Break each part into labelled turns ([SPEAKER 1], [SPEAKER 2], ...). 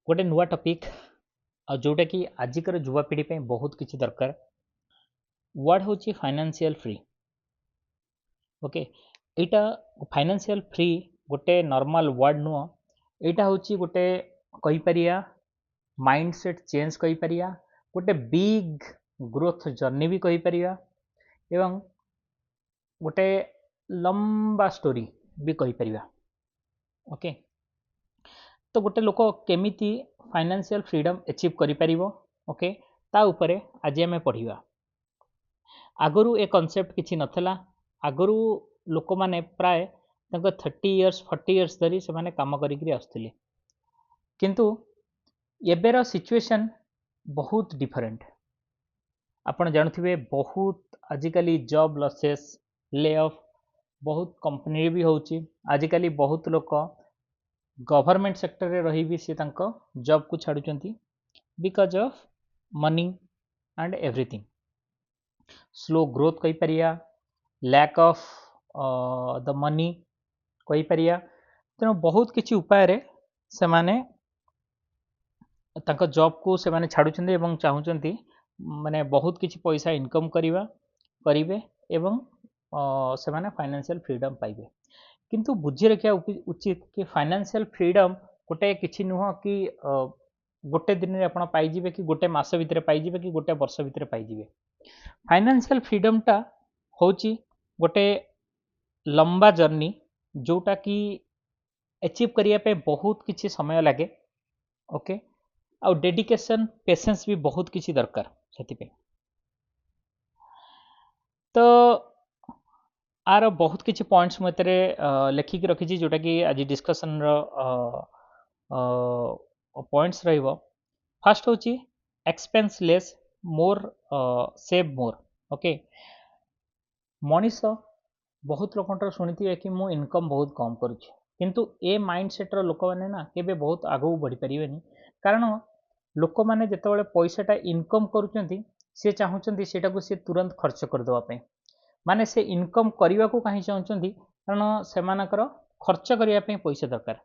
[SPEAKER 1] गोटे नुआ टॉपिक जोटा कि आजिकर युवापीढ़ी पे बहुत किसी दरकार वर्ड हूँ फाइनेंशियल फ्री। ओके, यहाँ फाइनेंशियल फ्री गोटे नॉर्मल वर्ड नुह, यहाँ हूँ गोटे कहीपर माइंडसेट चेंज कहीपर गोटे बिग ग्रोथ जर्नी भी कहीपर एवं गोटे लंबा स्टोरी भी कहीपर। ओके, तो गोटे लोक केमिति फाइनेंशियल फ्रीडम अचीव करि ओके ता उपरे आज आम पढ़ा। आगु ए कनसेप्ट किसी नथिला। आगु लोक माने प्राय 30 इयर्स 40 इयर्स धरी से माने काम करिक आसुले, किंतु एबेर सिचुएशन बहुत डिफरेंट। आपण जानुथिबे बहुत आजिकली जॉब लॉसेस ले ऑफ बहुत कंपनी भी होची। आजिकली बहुत लोक गवर्नमेंट सेक्टर रे रही भी सी तांको जॉब को छाड़ुचंती because of money and everything. Slow growth कही परिया, लैक ऑफ द मनी कही परिया। तेणु बहुत किछि उपाय रे से माने तांको जॉब को से माने छाड़ुचंती एवं चाहुचंती माने बहुत किछि पैसा इनकम करिवा करिवे एवं से माने फाइनेंशियल फ्रीडम पाइबे। किंतु बुझी रखा उचित कि फाइनेंशियल फ्रीडम गोटे किछि नुह कि गोटे दिन में आपण पाइजिबे कि गोटे मास भितर पाइजिबे कि गोटे वर्ष भितर पाइजिबे। फाइनेंशियल फ्रीडम टा होची गोटे लंबा जर्नी जोटा कि अचीव करिया पे बहुत किछि समय लगे। ओके, आउ डेडिकेशन पेशेंस भी बहुत किछि दरकार सेति पे। तो आर बहुत किछि पॉइंट्स मते लेखिक रखी जोटा कि आज डिस्कशन पॉइंट्स रहिबो। फर्स्ट होची एक्सपेंस लेस मोर सेव मोर। ओके, मनीष बहुत लोक शुणी कि मु इनकम बहुत कम करुच्ची, किंतु ए माइंडसेट लोक मैंने ना केबे बहुत आगू बढ़ी पारे। कारण लोक मैंने जिते पैसाटा इनकम करुँच सी चाहूँगी सेटा सी तुरंत खर्च करदेवाई, माने से इनकम करने को कहीं चाहूँगी कारण से खर्च करने पैसा दरकार।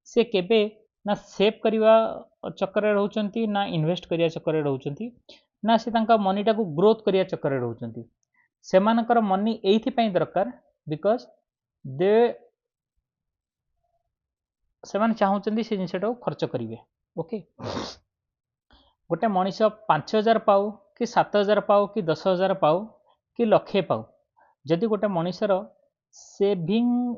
[SPEAKER 1] से केबे ना सेव करने चक्कर रोचंती ना इन्वेस्ट करने चक्कर रोचंती ना से मनीटा को ग्रोथ करने चक्कर रोचंती। सेमानकर मनी एइथिपाई दरकार बिकॉज दे से माने चाहूँगी से जिनटा खर्च करेंगे। ओके, गोटे मनीष 5,000 पाऊ कि 7,000 पाऊ कि 10,000 पाऊ कि लक्षे पाऊ, जदि गोटे मनीषर सेविंग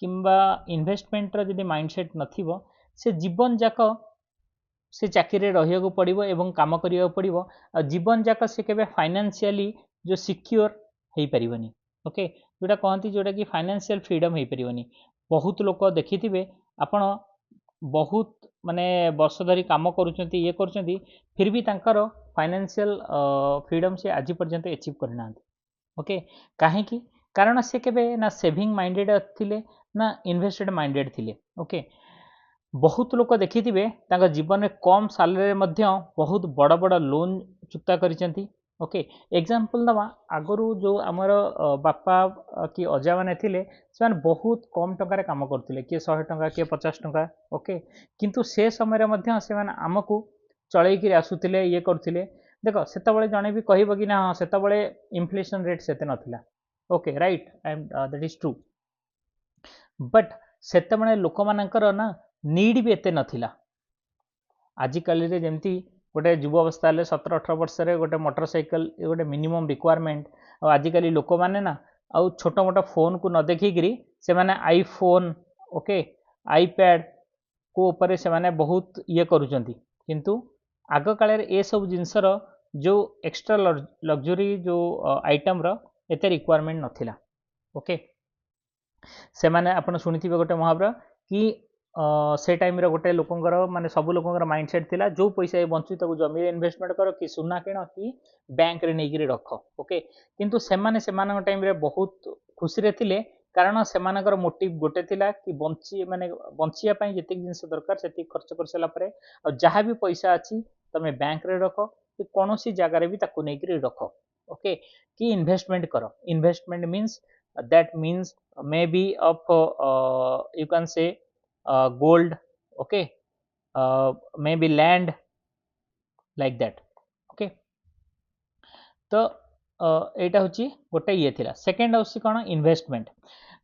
[SPEAKER 1] किंबा इन्वेस्टमेंटर जदि माइंडसेट नथिबो से जीवन जाक से चाकरी रहिया को पड़िबो एवं काम करिया को पड़िबो। जीवन जाक से केबे फाइनेंशियली जो सिक्योर हेई परिबनी। ओके, जोटा कहती जोटा कि फाइनेंशियल फ्रीडम हेई परिबनी। बहुत लोक देखिथिबे आपण बहुत माने वर्ष धरी काम करुचंती ये करुचंती फिर भी तांकर फाइनेंशियल फ्रीडम से आज पर्यंत अचीव करना। ओके, कहीं कारण से केबे ना सेविंग माइंडेड थिले ना इन्वेस्टेड माइंडेड थिले। ओके, बहुत लोक देखिथिबे तांका जीवन में कम सालरी मध्य बहुत बड़ बड़ लोन चुक्ता करिसेंती। ओके, एग्जांपल दवा आगरू जो आमर बापा कि अजा माने थिले से बहुत कम टंकार काम करथिले, किए 100 टंका किए 50 टंका। ओके, किंतु से समय मध्य से आमको चलैकि आसुथिले ये करथिले। देख सेतबळे जणे भी कहबो कि ना हाँ सेतबळे इन्फ्लेशन रेट सेते नथिला। Okay, right, that is true. But सेतबळे लोक मानकर ना नीड भी एते नथिला। आजिकल जमती गोटे युव अवस्था 17-18 वर्ष गोटे मोटरसाइकल गोटे मिनिमम रिक्वायरमेंट। आजिकल लोक मैंने ना आउ छोट मोट फोन को न देखिकी से माने आईफोन ओके आईपैड को ऊपर से माने बहुत ये करुचंती, किंतु आग काल ए सब जिनसर जो एक्स्ट्रा लग्जरी जो आइटम एते रिक्वायरमेंट नथिला। ओके, से माने आपण शुणिथिबे गोटे महावरा कि से टाइम गोटे लोकंर माने सब लोकंर माइंडसेट थिला जो पैसा बंचु ताको जमी इन्वेस्टमेंट कर कि सुना किण कि बैंक रे नेगिरी रख। ओके, किंतु सेमाने सेमानक टाइम रे बहुत खुशी रे थिले कारण सेमानकर मोटिव गोटे थिला कि बंची माने बंचिया पई जति जिंस दरकार सेति खर्च कर सला परे और जहां भी पैसा अछि तमे बैंक रे रख कि कोनोसी जगह रे भी ताको नेगिरी रख। ओके, कि इन्वेस्टमेंट करो। Investment means that means maybe of you can say gold, okay, may be land like that okay. तो एटा हूँ गोटे ये थिला। सेकेंड हूँ कौन इन्वेस्टमेंट।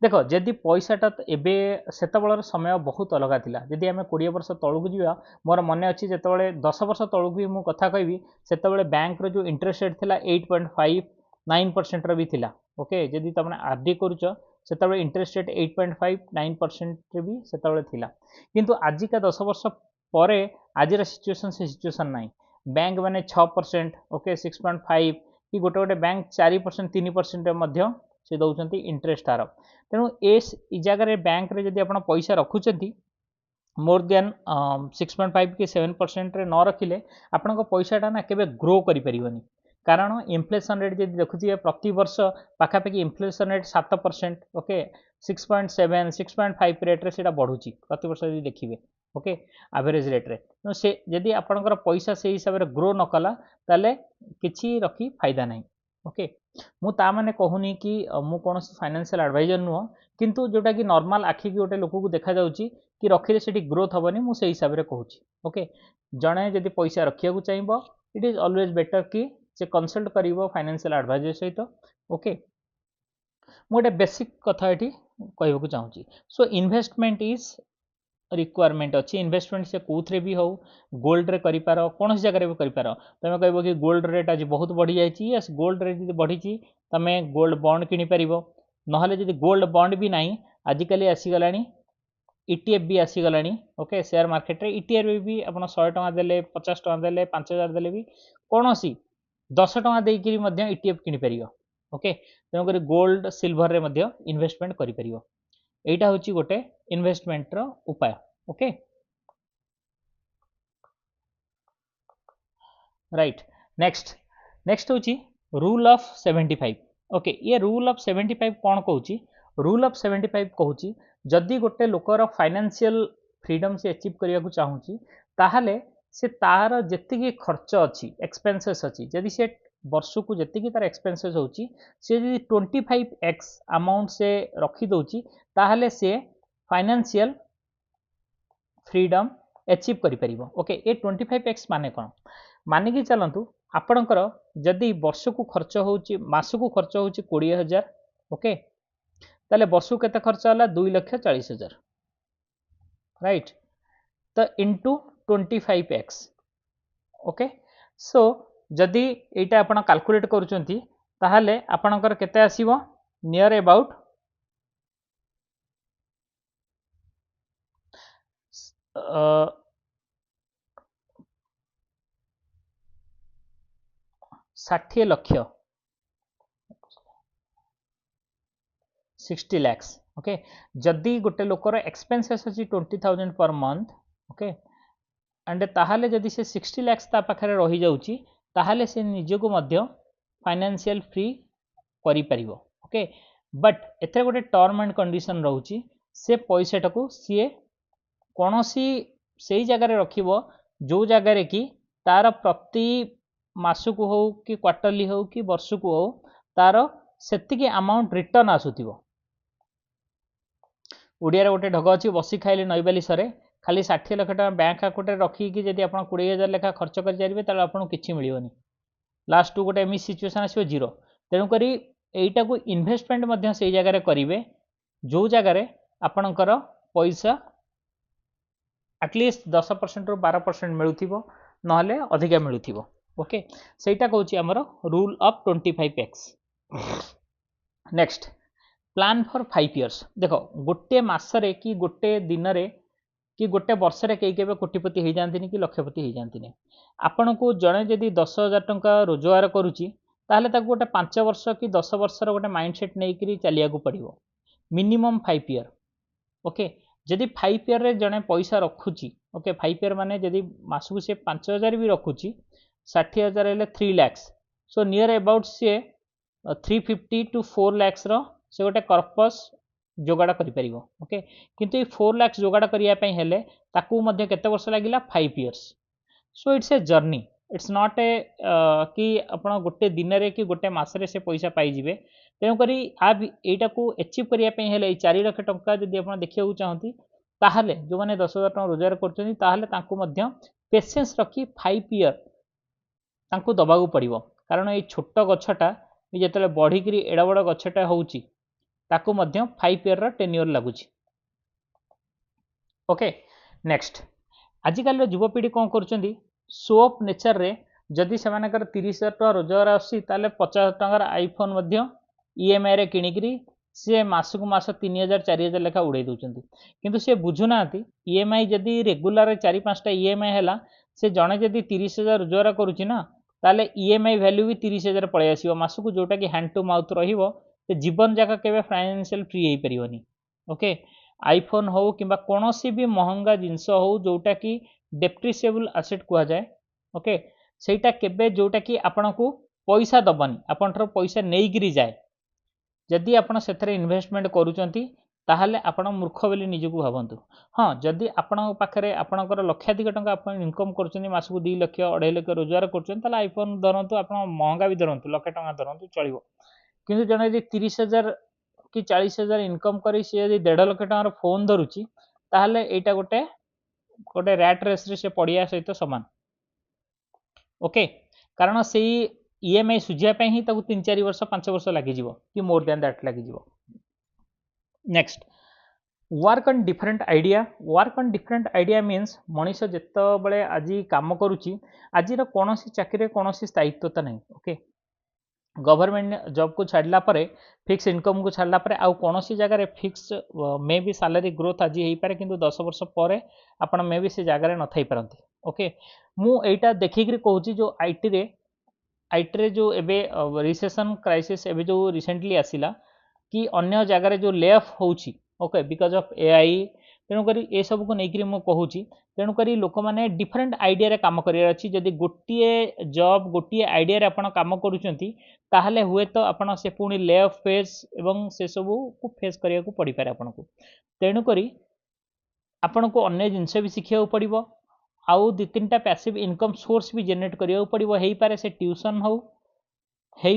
[SPEAKER 1] देख जदि पैसाटा एवं सेतबलर समय बहुत अलग थिला। जदि आम 20 वर्ष तौक जा मोर मन अच्छी जो 10 वर्ष तौक भी मुझे कथा कहि से बैंक रो जो इंटरेस्ट रेट थिला 8.5-9% भी थिला ओके। जदि तुम आरडी करुच से इंटरेस्ट रेट 8.5-9% भी से थिला। किंतु आजिका 10 वर्ष पर आज सिचुएसन से सिचुएसन ना बैंक माने 6% ओके 6.5 कि गोटे गोटे बैंक 4% 3% से दौरान इंटरेस्ट तार। तेणु ए जगह बैंक रे जदि आप पैसा रखुंट मोर देन 6.5 कि 7% न रखिले आपण पैसाटा ना केबे ग्रो करि परिबनी। कारण इन्फ्लेशन रेट जब देखुए प्रति वर्ष पाखापाखि इन्फ्लेशन रेट 7% ओके 6.7 6.5 रेट्रे से बढ़ुची प्रति वर्ष यदि देखिए ओके एवरेज रेट्रे। तो से जदि आपणकर पैसा से हिसाब से ग्रो न कला ताले किछि रखी फायदा नहीं ओके। मु ता माने कहूनी कि मु कौन फाइनेंशियल एडवाइजर नुह किंतु जोटा कि नॉर्मल आखि की गोटे लोक को देखा जाउची कि रखिले सेठी ग्रोथ हबनी मु से हिसाब रे कहूची ओके। जणे जदि पैसा रखिया चाहिए इट इज ऑलवेज बेटर कि से कंसल्ट करिवो फाइनेंशियल एडवाइजर सहित ओके। मु गोटे बेसिक कथा एठी कहबो चाहूची। सो इन्वेस्टमेंट इज रिक्वायरमेंट अच्छी। इन्वेस्टमेंट से कौन भी हो गोल्ड रे करि पारो कौन जगह भी करि पारो। तुम कहबो कि गोल्ड रेट आज बहुत बढ़ी जाइए यस गोल्ड रेट जब बढ़ी तुम गोल्ड बॉन्ड किनि परिबो नहले जदि गोल्ड बॉन्ड भी नहीं आजिकली आसीगलानी ईटीएफ भी आसीगलानी ओके। शेयर मार्केट रे ईटीएफ भी आप 100 टଙ୍କା देले 50 टଙ୍କା देले 5000 देले भी कौन सी 10 टଙ୍କା देकरी मध्य ईटीएफ किनि परिबो ओके। तेणुक गोल्ड सिल्वर रे मध्य इन्वेस्टमेंट करि परिबो। एटा होची गोटे इन्वेस्टमेंट रो उपाय ओके राइट। नेक्स्ट नेक्स्ट होची रूल ऑफ 75 ओके। ये रूल ऑफ 75 कौन कहूची रूल ऑफ 75 कहूची जदि गोटे लोकर फाइनेंशियल फ्रीडम से अचीव करने को चाहूँगी ताहले से तार जेतिकी खर्च अच्छी एक्सपेंसेस अच्छी जदि से वर्ष को जी तार एक्सपेंसेस होची से जदि 25x अमाउंट से रखी दउची ताहले से फाइनेंशियल फ्रीडम अचीव करि परिबो ओके। ये 25x माने कौन मानिकी चलतु आपणकर जदि वर्ष को खर्च होची मास को खर्च होची 20,000 ओके ताले वर्ष को केते खर्च होला 2,40,000 राइट। तो इंटू 25x ओके। सो जदि एटा आपण कैलकुलेट करूचंती ताहले आपणकर केते आसीबो नियर अबाउट 60 लक्ष 60 lakhs ओके। जदि गोटे लोकर एक्सपेंसेस अच्छी 20,000 पर मंथ ओके एंड ताहले जदि से 60 lakhs ता पाखरे रही जाउची ताहले से निजको मध्य फाइनेंशियल फ्री करि परिबो ओके। बट एथे गोटे टर्म एंड कंडीशन रहउची से पैसाटा को सी कोनोसी सही जगह रे रखिबो जो जगह रे कि तार प्रति मासकु हो कि क्वार्टरली हो कि वर्ष को हो तार सेतिकी अमाउंट रिटर्न आसुथिबो। ओडिया गोटे ढग अच्छी बसी खाइले नईबाली सरे खाली 60 लाख टका बैंक अकाउंट में रखिकी जब आप 20,000 लेखा खर्च कर जाइए ताले आपको किसी मिलनी लास्ट टू गोटे एमई सिचुएसन आसो जीरो। तेणुक यहीटा को इन्वेस्टमेंट से जगह करेंगे जो जगार आपणकर पैसा एटलिस्ट 10% रु 12% मिलूथिबो नहले अधिका मिलूथिबो ओके। सेटा कहूची हमर rule of 25x। Next plan for 5 years देख गोटे मासरे कि गोटे दिन रे कि गोटे वर्ष रे कई केबे कोटिपति हो जाती कि लक्षपति हो जाती। आपण को जड़े जदि 10,000 टंका रोजगार करुच्ची ताहले ताको गोटे 5 वर्ष कि 10 वर्षर गोटे माइंडसेट नहीं करी चलिया को पड़ो मिनिमम 5 इयर ओके। जदि 5 इयर रे जड़े पैसा रखुची ओके 5 इयर माने जदि मासकु से 5,000 भी रखुची 60,000 हेले 3 lakhs सो नियर अबाउट सी 350 to 4 lakhs रो से गोटे कर्पस जोगाड़ करि ओके। किंतु 4 lakhs जोगाड़ करने हेले ताकू मध्य केते वर्ष लागिला 5 years. So it's a journey it's not a कि आपण गोटे दिन रे कि गोटे मासरे से पैसा पाई जिवे। तेणुक एटा को अचीव करने हेले 4 लाख टंका जदि आप देखा चाहती ताहले जो मैंने 10,000 टଙ୍କା रोजगार करछन्ती ताहले तांको मध्य पेशेंस रखी 5 ईयर तांको दबाकू पड़िबो कारण ये छोट गछटा जेतेले बढ़िकी एड़ा बड़ गछटा होउची ताकू मध्य 5 ईयर रा टेन्योर लागुची। ओके नेक्स्ट आजिकल युवपीढ़ी कौन कर शो अफ नेचर रे जदि से 30,000 टଙ୍କା रोजगार आसी 50 टंकार आईफोन ईएमआई रे किणिकी सी मासक मास 3,000 4,000 लेखा उड़े दौरान किंतु सी बुझुना ईएमआई जदि रेगुलर 4-5टा ईएमआई है से जड़े जदि 30,000 रोजगार करुच्ची ना ताले ईएमआई वैल्यू भी 30,000 पलि आसो मासक जोटा कि हैंड टू माउथ जीवन जाक के फाइनेंशियल फ्री हो पारनी। ओके आईफोन हो कि कौन भी महंगा जिनस हो जोटा कि डेप्रिसिएबल एसेट कह जाए। ओके सेटा केबे जोटा कि आपन को पैसा दबनी आपन पैसा नहीं जाए जदि आपन से इन्वेस्टमेंट करुचंती ताहले आपन मूर्ख बोली निजको भावतु। हाँ जदि आपण पाखे आपणकर लक्षाधिक टंका आप इनकम कर मासक 2 लाख 2.5 लाख रोजगार कर आईफोन धरतु आप महंगा भी धरतु लक्षे टंका धरतु चलो किंतु जड़े यदि 30,000 कि 40,000 इनकम करी सी यदि 1.5 लाख टंकार फोन धरुची ताहले एटा गोटे गोटे रैट रेस रे से पड़िया सहित समान। ओके कारण से ईएमआई सुझापी ही 3-4 वर्ष 5 वर्ष लगे कि मोर देन दैट लगे। Next work on different idea. Work on different idea means Manish जिते बड़े आज कम करुच्ची आज कौन चाकरी कौन स्थायित्वता नहीं। ओके गवर्नमेंट जॉब को छाड़ला परे फिक्स इनकम को छाड़ला परे आउ कौन सी जगह फिक्स मे भी सैलरी ग्रोथ आज हो पारे किंतु 10 वर्ष पर आपण मे भी से जगह न थई पारंती। ओके मु एटा देखिक कहूँ जो आईटी रे जो एबे रिसेशन क्राइसिस एबे जो रिसेंटली आसिला कि अन्य जगह जो ले ऑफ होउची ओके बिकॉज ऑफ एआई तेणुक ए सब को लेकिन मुझे कहूँ तेणुक लोक मैंने डिफरेंट आइडिया रे काम करार अच्छी जदि गोटे जॉब गोटे आइडिया रे आपण काम करुचंती ताहले हुए तो आपण से पुणी ले ऑफ फेस एवं से सब को फेस करिया को पड़ी पारे आपन को तेणुक आपण को अन्य जिनस भी शिखा पड़ो आउ 2-3टा पैसिव इनकम सोर्स भी जनरेट करिया पड़ो हो पारे से ट्यूशन हो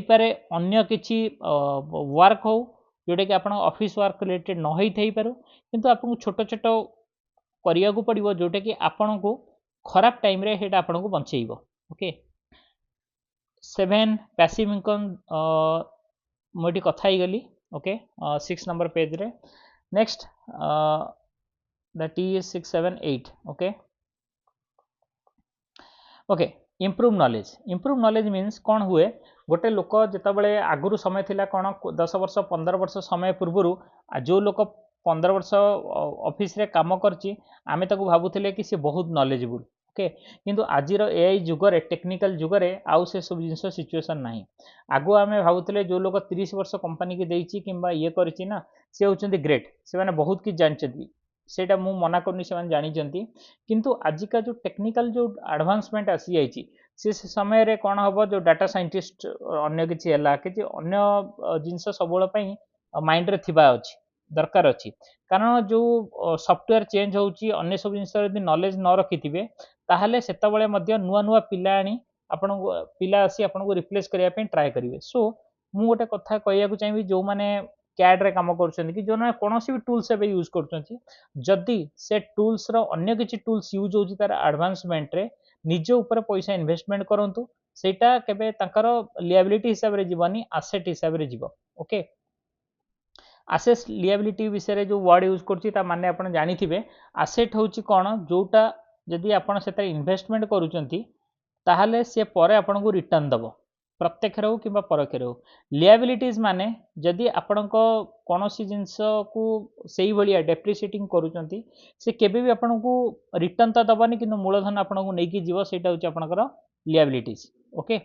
[SPEAKER 1] पारे अन्य किछि वर्क हो जोटा कि आपण ऑफिस वर्क रिलेटेड न होई थई पारो किंतु आपन छोट छोट करिया को पड़ो जोटा कि आपण को खराब टाइम रे हेटा आपण को बंचेइबो। ओके 7 पैसिव इनकम मोटी कथा ही गली। ओके 6 नंबर पेज रे next that is 6 7 8। Okay okay improve knowledge means कौन हुए गोटे लोक जिते आगुरी समय थिला कौन 10 वर्ष 15 वर्ष समय पूर्व जो लोक 15 वर्ष ऑफिस रे काम करची आमे ताकू भाबुथिले कि से बहुत नॉलेजेबल। ओके किंतु आजिर एआई जुगरे टेक्निकल जुगरे आउ से सब जिनस सिचुएशन नाही आगु आमे भाबुथिले जो लोक 30 वर्ष कंपनी की देइची किंबा ये करची ना से होचंती ग्रेट से माने बहुत कि जानचंती सेटा मु मना करनी से माने जानिचंती किंतु आजिका जो टेक्निकल जो एडवांसमेंट आसी जाइची से समय रे कौन हम जो डाटा साइंटिस्ट अन्य किसी है कि अन्य जिनस सब माइंड रे थिबा अछि दरकार अच्छी कारण जो सॉफ्टवेयर चेंज होउची अन्य सब जिनस यदि नॉलेज न रखिथिबे ताहले सेतबेले मध्य नुआ नुआ पिला आनी आपण पिला आसी आपण को रिप्लेस करिया पे ट्राई करिवे। सो मु गोटे कथा कहया को चाहिबी जो माने कैड रे काम करछन कि जो ना कोनोसी भी टूल्स एबे यूज करछन जदि से टूल्स रो अन्य किछि टूल्स यूज होउची तार एडवांसमेंट रे निज ऊपर पैसा इन्वेस्टमेंट करंतु सेटा केबे ताकर लिएबिलिटी हिसाब रे जीवनी एसेट हिसाब रे जीव। ओके एसेट लिएबिलिटी विषय रे जो वर्ड यूज करछि ता माने आपण जानिथिबे एसेट होउची कोन जोटा जदि आपण सेता इन्वेस्टमेंट करूचंती ताहले से परे आपण को रिटर्न दबो प्रत्यक्ष रो किबा परोक्ष रो। लिएबिलिटीज माने जदि आपण को कोनोसी जिंस को सेही भलिया डेप्रिसिएटिंग करूचंती से केबे भी आपण को रिटर्न तो दबनी किंतु मूलधन आपण को नेकी जीव सेटा होची आपणकर लिएबिलिटीज। ओके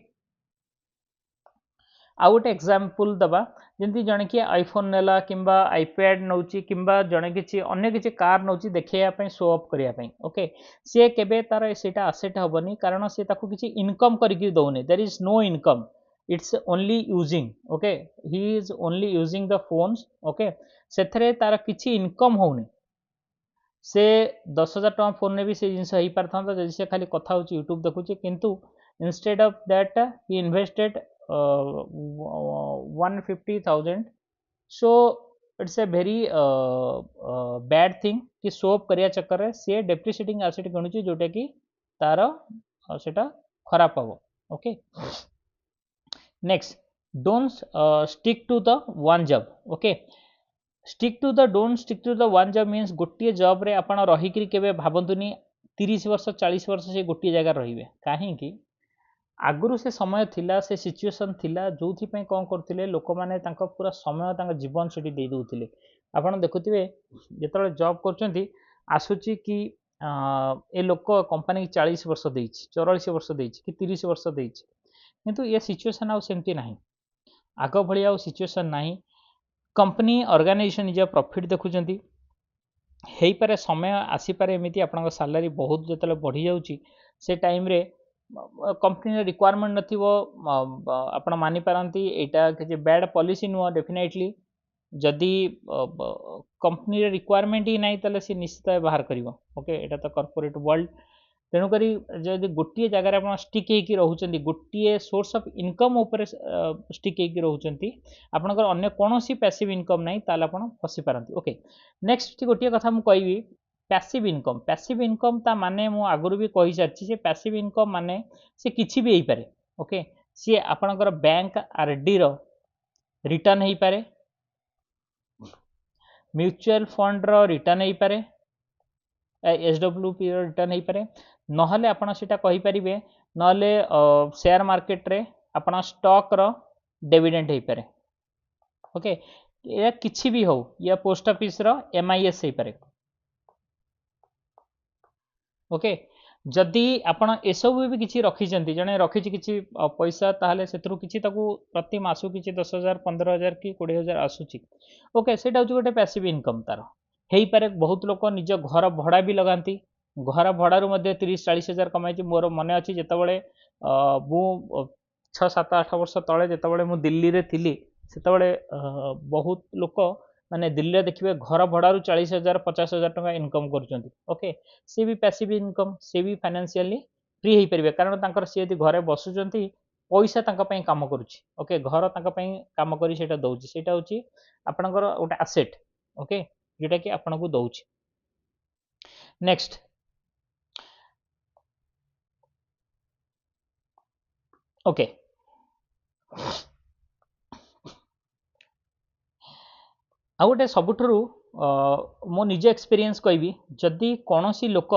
[SPEAKER 1] आ गोटे एग्जांपल दबा जंती जने कि आईफोन नेला किंबा आईपैड नौची किंबा जने किछि अन्य किछि कार नौची देखैया पई शो ऑफ करिया पई। ओके से केबे तार सेटा एसेट हबनी कारण से ताको किछि इनकम करिकि दउनी there is no income it's only using. Okay he is only using the phones. Okay सेथरे तार किछि इनकम होउनी से 10,000 टका फोन ने भी से जिनस हो पारथांता जदि से खाली कथा होची यूट्यूब देखुची किंतु instead of that he invested 150,000 so it's a very bad thing कि शो अप करिया चक्कर रे से डेप्रिसिएटिंग एसेट किणुची जोटा कि तार सेटा खराब हम। Okay next don't stick to the one job. Okay stick to the don't stick to the one job means गोटे जॉब रे आपण रहीकि केबे भाबंतुनी 30 वर्ष 40 वर्ष से गोटे जगह रहिबे कहीं आगुरु से समय थिला से सिचुएशन थिला जोथि पय कोन करथिले लोक माने तांका पूरा समय तांका जीवन सेठी दे दोथिले। आपण देखुथिबे जेतले जॉब करचंती आसुची कि ए लोक कंपनी 40 वर्ष देइछि 44 वर्ष देइछि कि 30 वर्ष देइछि किंतु ये सिचुएशन आउ सेमती नाही आग भली आउ सिचुएशन नाही। कंपनी ऑर्गेनाइजेशन निज प्रॉफिट देखुचंती हेई पारे समय आसी पारे एमिति आपन सैलरी बहुत जेतले बढ़ी जाउची से टाइम रे कंपनी रिक्वायरमेंट नथिबो आपण मानि पारंती एटा कि बैड पॉलिसी नुआ डेफिनेटली जदि कंपनी रिक्वायरमेंट ही नहीं तले से निश्चित बाहर करिवो। ओके एटा तो कॉर्पोरेट वर्ल्ड तेणु करी जदि गोटे जगार आप स्टिक होकर रोचंती गोटे सोर्स ऑफ इनकम ऊपर स्टिक होकर रोचंती आपनकर अन्य कौन पैसिव इनकम नहीं ताले आपण फसी पारंती। ओके नेक्स्ट गोटे कथा मु कहबी पैसिव इनकम ता माने मु आगुरु भी कहि सारछि से पैसिव इनकम माने से किछि भी हेई पारे। ओके सी आपनकर बैंक आरडी रो रिटर्न हेई पारे म्यूचुअल फंड रो रिटर्न हेई पारे एसडब्ल्यूपी रिटर्न हेई पारे नहले आपण सेटा कहि परिबे नहले शेयर मार्केट रे आपण स्टॉक रो डिविडेंड हेई पारे। ओके या किछि भी हो या पोस्ट ऑफिस रो एमआईएस हेई पारे। ओके जदि आपण एसबु भी किछि रखिचंती जने रखिछि किछि पैसा ताहले सेतरु किछि ताकू प्रति मासु किछि 10,000 15,000 कि 20,000 आसुछि। ओके सेटा होछि गोटे पैसिव इनकम तार हेई पारे बहुत लोक निज घर भड़ा भी लगाती घर भड़ारू 30-40 हजार कमाई मोर मन अच्छी जितेबाला मु 6-7-8 वर्ष तले जितेबाला मु दिल्ली रे थिली सेतेबाला बहुत लोक माने दिल्ली देखिए घर भड़ारू 40,000-50,000 टका इनकम करुँच। ओके सी भी पैसिव इनकम सी भी फाइनेंशियली फ्री हो पारे कारण तांकर सी यदि घरे बसुचंती पैसा तांका पई काम करुछि। ओके घर तांका पई काम करी सेटा दउछि सेटा होछि आपनकर गोटे एसेट। ओके जोटा कि आपन को दउछि। नेक्स्ट ओके आ गोटे सबुठू मो निज एक्सपीरियंस कहबी जदि कौन सी लोक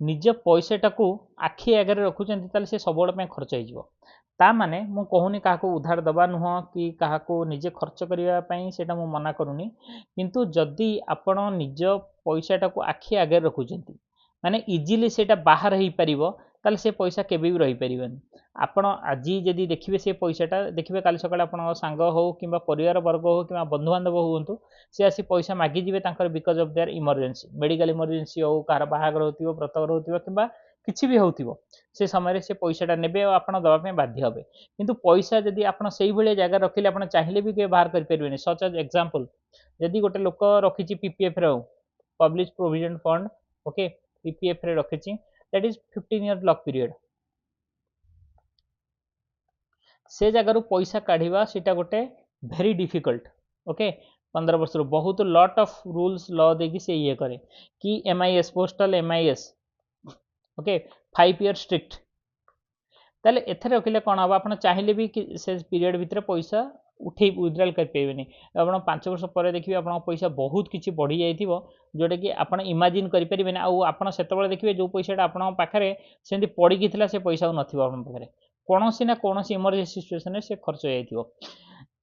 [SPEAKER 1] निज पैसाटा को आखि आगे रखुचंती ताले से सब खर्च हो ता माने मु कहूनी क्या उधार दबा नुह कि क्या निजे खर्च करने से मना करूनी किंतु जदि आपण निज पैसाटा को आखि आगे रखुचंती माने इजिली सेटा बाहर हो पारिबो ताले से पैसा केबे भी रही परिबनी। आपण आज जदि देखिए से पैसाटा देखिए काली सकाळे आपण सांग हो कि परिवार वर्ग हो कि बंधु बांधव हूँ सी आसी पैसा मागिजे because of their emergency medical emergency हो कहार बाहागर हो व्रतघर हो कि किसी भी हो से समय से पैसाटा ने आपड़ दवाई बाध्य हे किंतु पैसा जदि आप से जगह रखिले आप चाहिए भी कहीं बाहर करें सच एज एग्जांपल जदि गोटे लोक रखी पीपीएफ रे public provident fund. Okay PPF रे रखी that is 15 ear lock period से जगार पैसा काढ़ा सीटा गोटे भेरी डिफिकल्ट। ओके 15 वर्ष बहुत लॉट ऑफ रूल्स लॉ देखिए से ये करे कि MIS postal MIS. Okay 5 year strict ताले एथे रखिले कौन हम आप चाहिए भी कि से पीरियड भितर पैसा उठे विथड्रॉल कर पाइबेनी आप 5 वर्ष पर देखिए आप पैसा बहुत किसी बढ़ी जाइथिबो जोटा कि आप इमेजिन करि परिबेनी आप सेतबेले देखिए जो पैसाटा आपन पाखरे सेंती पड़ी थिला से पैसा नथिबो आपन पाखरे कौन ना कौन इमरजेंसी सिचुएशन से खर्च हो जाइथिबो।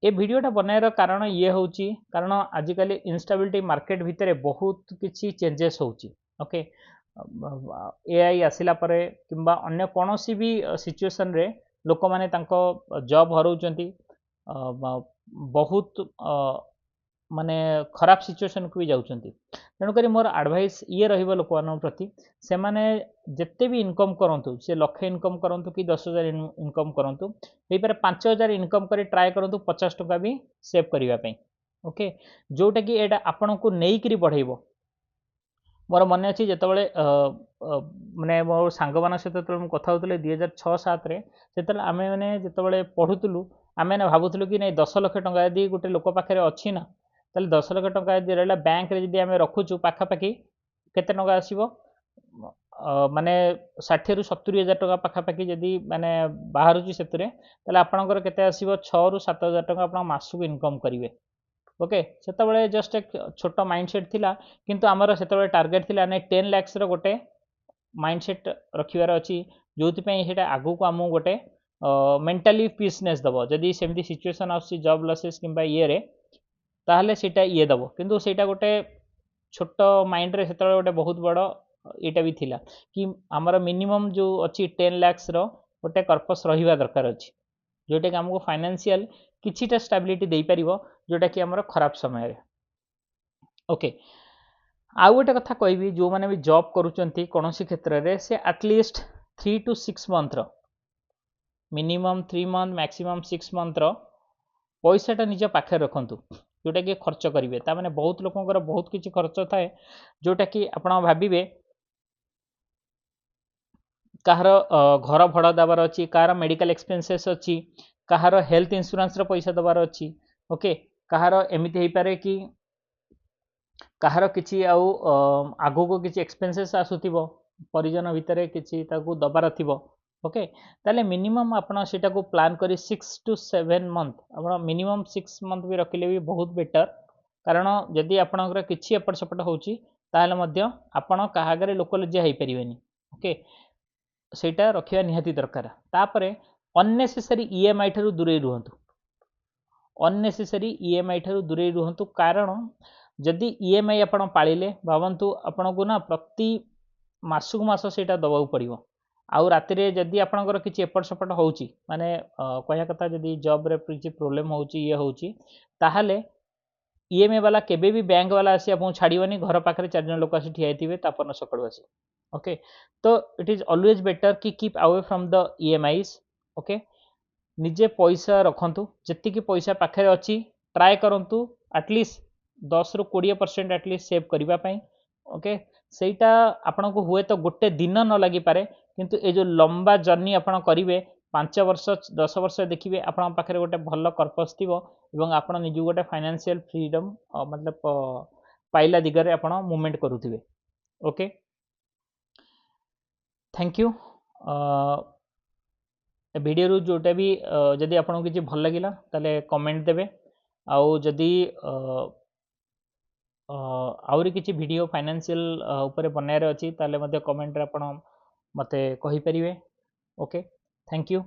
[SPEAKER 1] ए वीडियोटा बनाएर कारण ये होची कारण आजिकल इनस्टेबिलिटी मार्केट भितर बहुत किसी चेंजेस होची। ओके एआई आसिला परे किंबा अन्य कौन भी सिचुएशन रे लोक माने तांको जॉब हरउचंती बहुत माने खराब सिचुएशन को भी जाउचंती तेणुक मोर एडवाइस ये रहिबो लोक मान प्रति से माने जिते भी इनकम करंतु से लक्ष इनकम करंतु कि 10,000 इनकम करंतु हे पर 5,000 इनकम करे ट्राई करंतु 50 टका भी सेव करिवा पई। ओके जोटा कि एटा आपन को नेई करी बढ़ाइबो मोर मन अच्छी जितेबाला माने मो सांग मान सहित जो कथा होते 2006-07 से आम मैंने जिते पढ़ुलु आम मैंने भावुलु कि नहीं 10 लाख टका यदि गोटे लोक पाखे अच्छी ना ताले 10 लाख टंका जदि रहला बैंक रे जदि आमे रखुछु पाखापाखि केते टंका आसीबो माने 60 रु 70 हजार टंका पाखापाखि जदि माने बाहरुची सेतुरे ताले आपणकर केते आसीबो 6 रु 7 हजार टंका आपण मासुक इनकम करिवे ओके सेतबेले जस्ट एक छोट माइंडसेट थिला किंतु हमर सेतबेले टार्गेट थिला ने 10 लाख रो गोटे माइंडसेट रखिवार अछि जोथि पई हेटा आगु को हमु गोटे मेंटली पीसनेस दबो जदि सेमती सिचुएशन आसी जॉब लॉसेस किंबा ये रे ताहले सेटा ये दबो किंतु सेटा गोटे छोट माइंड रे सेतबेले गोटे बहुत बड़ एटा भी थिला कि हमर मिनिमम जो अछि 10 लाख रो गोटे कर्पस रहिबा दरकार अछि जोटा कि हमको फाइनेंशियल किछिटा स्टेबिलिटी देई परिबो जोटा कि हमर खराब समय रे ओके आउ गोटे कथा कहबी जो माने भी जॉब करूचंती कोनोसी क्षेत्र रे से एटलीस्ट 3 to 6 मंथ रो मिनिमम 3 मंथ मैक्सिमम 6 मंथ रो पैसाटा निज पाखे रखंतु जोटा कि खर्च करिवे ता माने बहुत लोकंकर बहुत किछि खर्च थाए जोटा कि आपण भाबिबे काहर घर भड़ा दबार अच्छी काहर मेडिकल एक्सपेंसेस अच्छी काहर हेल्थ इंश्योरेंस रो पैसा दबार अच्छी ओके काहर एमिति हेई पारे कि काहर किछि आउ आगो को किछि एक्सपेंसेस आसुथिबो परिजन भितरे किछि ताकू दबार थिबो ओके ताले मिनिमम आपण सेटा को प्लान करी 6 to 7 मंथ आपण मिनिमम 6 मंथ भी रखिले भी बहुत बेटर कारण जदि आपणकर किछि एपट सपट होउची ताहले मध्य आपण काहागरे लोकल जे हेई परिबेनी ओके सेटा रखिया निहाती दरकार तापरे अननेसेसरी ईएमआई ठारू दूरे रुहंतु अननेसेसरी ईएमआई ठारू दूरे रुहंतु कारण जदि ईएमआई आपण पाळिले भावंतु आपणको ना प्रति मासुक मास सेटा दबाउ पड़िबो आउ राति रे जदि आपणकर किछि एपट सपट होउची माने कहया कथा जदि जॉब रे किछि प्रॉब्लम होउची ये होउची ताहाले ईएमआई वाला केबे भी बैंक वाला आसी आपन छाड़ीबनी घर पाखरे चार जन लोक आसी ठियाइतिबे तापन सकाळू आसी ओके तो इट इज ऑलवेज बेटर कि keep away from the EMIs okay निजे पैसा रखंतु जति कि पैसा पाखरे अछि ट्राई करंतु एटलीस्ट 10 रु 20% एटलीस्ट सेव करिबा पई ओके सेटा आपन को हुए तो गोटे दिन न लागि पारे किंतु ए जो लंबा जर्नी आपन करिवे 5 वर्ष 10 वर्ष देखिबे आपन पाखरे गोटे भल्ल कर्पस थिबो एवं आपन निजु गोटे फाइनेंशियल फ्रीडम मतलब पाइला दिगरे आपन मूवमेंट करूथिबे ओके थैंक यू वीडियो रु जोटा भी जदि आपन किछि भल लागिला ताले कमेंट देबे आउ जदि आउरी किछि वीडियो फाइनेंशियल ऊपर बनायर अछि ताले मध्ये कमेंट रे आपन मते कहि परिबे ओके थैंक यू।